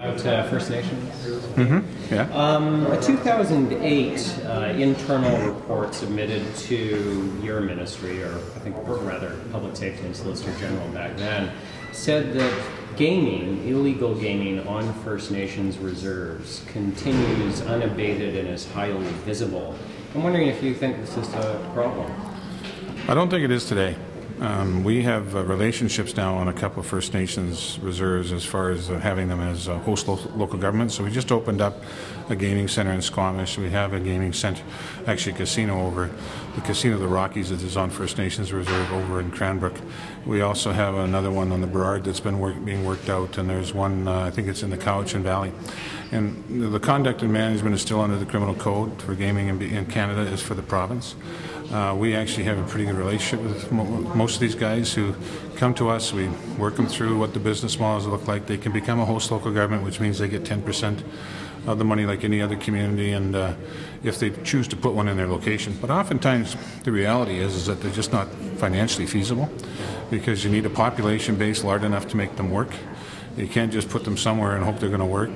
About First Nations. Yeah. A 2008 internal report submitted to your ministry, or I think it was rather Public Safety and Solicitor General back then, said that gaming, illegal gaming on First Nations reserves continues unabated and is highly visible. I'm wondering if you think this is a problem. I don't think it is today. We have relationships now on a couple of First Nations reserves as far as having them as host local governments. So we just opened up a gaming center in Squamish. We have a gaming center, actually a casino over the Casino of the Rockies that is on First Nations reserve over in Cranbrook. We also have another one on the Burrard that's been being worked out, and there's one, I think it's in the Cowichan Valley. And the conduct and management is still under the criminal code for gaming in Canada is for the province. We actually have a pretty good relationship with most of these guys who come to us. We work them through what the business models look like. They can become a host local government, which means they get 10% of the money like any other community, and if they choose to put one in their location. But oftentimes the reality is that they're just not financially feasible because you need a population base large enough to make them work. You can't just put them somewhere and hope they're going to work.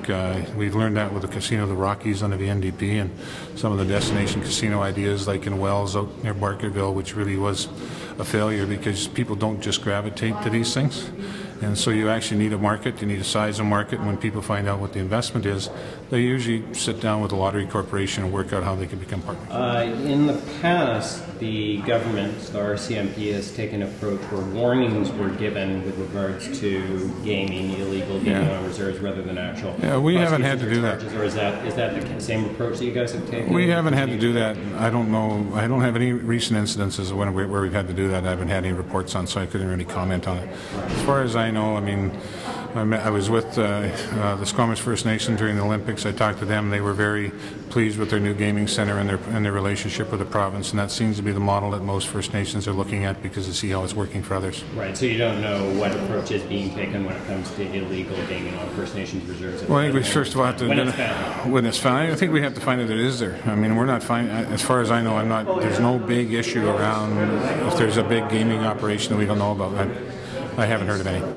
We've learned that with the Casino of the Rockies under the NDP and some of the destination casino ideas like in Wells out near Barkerville, which really was a failure because people don't just gravitate to these things. And so you actually need a market, you need a size of market, and when people find out what the investment is, they usually sit down with the Lottery Corporation and work out how they can become partners. In the past, the government, the RCMP, has taken an approach where warnings were given with regards to gaming, illegal gaming on reserves rather than actual. Yeah, we haven't had to do that. Or is that the same approach that you guys have taken? We haven't had to do that. I don't know. I don't have any recent incidences where we've had to do that. I haven't had any reports on, so I couldn't really comment on it. As far as I know, I mean, I was with the Squamish First Nation during the Olympics. I talked to them. They were very pleased with their new gaming center and their relationship with the province, and that seems to be the model that most First Nations are looking at because they see how it's working for others. Right, so you don't know what approach is being taken when it comes to illegal gaming on First Nations reserves? Well, I think we first of all have to... When it's found. I think we have to find that it is there. I mean, we're not finding... As far as I know, there's no big issue around if there's a big gaming operation that we don't know about. I haven't heard of any.